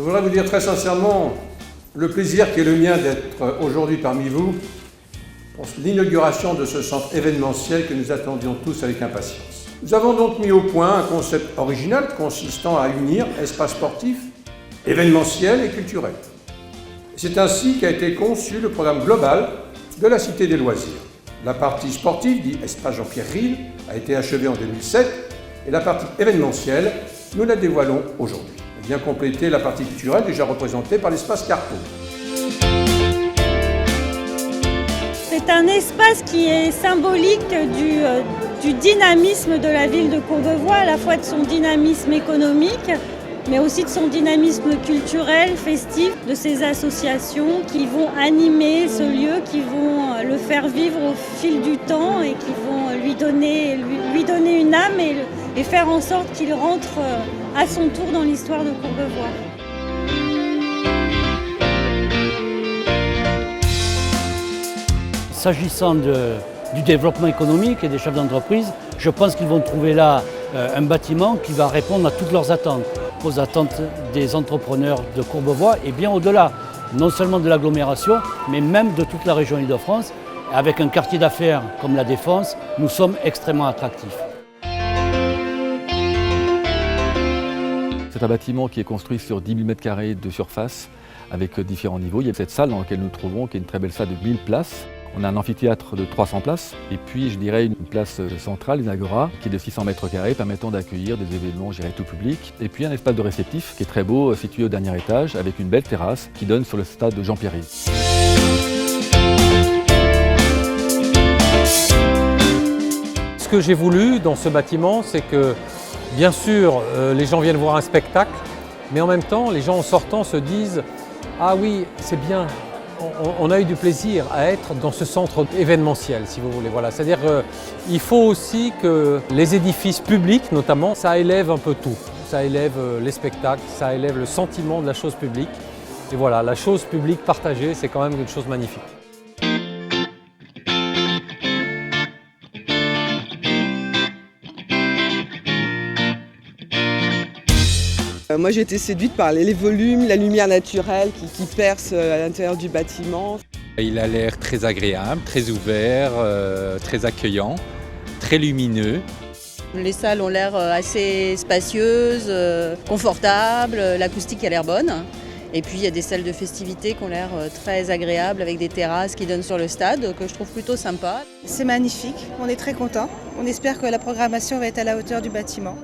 voudrais vous dire très sincèrement le plaisir qui est le mien d'être aujourd'hui parmi vous pour l'inauguration de ce centre événementiel que nous attendions tous avec impatience. Nous avons donc mis au point un concept original consistant à unir espace sportif, événementiel et culturel. C'est ainsi qu'a été conçu le programme global de la Cité des Loisirs. La partie sportive, dit espace Jean-Pierre Rive, a été achevée en 2007 et la partie événementielle, nous la dévoilons aujourd'hui. Elle vient compléter la partie culturelle déjà représentée par l'espace Carrefour. C'est un espace qui est symbolique du dynamisme de la ville de Courbevoie, à la fois de son dynamisme économique, mais aussi de son dynamisme culturel, festif, de ses associations qui vont animer ce lieu, qui vont le faire vivre au fil du temps et qui vont lui donner une âme et faire en sorte qu'il rentre à son tour dans l'histoire de Courbevoie. S'agissant du développement économique et des chefs d'entreprise, je pense qu'ils vont trouver là un bâtiment qui va répondre à toutes leurs attentes, aux attentes des entrepreneurs de Courbevoie et bien au-delà, non seulement de l'agglomération, mais même de toute la région Île-de-France. Avec un quartier d'affaires comme la Défense, nous sommes extrêmement attractifs. C'est un bâtiment qui est construit sur 10 000 m² de surface avec différents niveaux. Il y a cette salle dans laquelle nous nous trouvons, qui est une très belle salle de 1000 places. On a un amphithéâtre de 300 places et puis je dirais une place centrale, une agora, qui est de 600 m² permettant d'accueillir des événements, je dirais, tout public. Et puis un espace de réceptif qui est très beau, situé au dernier étage avec une belle terrasse qui donne sur le stade de Jean-Pierre Rive. Ce que j'ai voulu dans ce bâtiment, c'est que bien sûr les gens viennent voir un spectacle, mais en même temps les gens en sortant se disent « Ah oui, c'est bien ». On a eu du plaisir à être dans ce centre événementiel, si vous voulez. Voilà. C'est-à-dire qu'il faut aussi que les édifices publics, notamment, ça élève un peu tout. Ça élève les spectacles, ça élève le sentiment de la chose publique. Et voilà, la chose publique partagée, c'est quand même une chose magnifique. Moi j'ai été séduite par les volumes, la lumière naturelle qui perce à l'intérieur du bâtiment. Il a l'air très agréable, très ouvert, très accueillant, très lumineux. Les salles ont l'air assez spacieuses, confortables, l'acoustique a l'air bonne. Et puis il y a des salles de festivités qui ont l'air très agréables avec des terrasses qui donnent sur le stade que je trouve plutôt sympa. C'est magnifique, on est très contents. On espère que la programmation va être à la hauteur du bâtiment.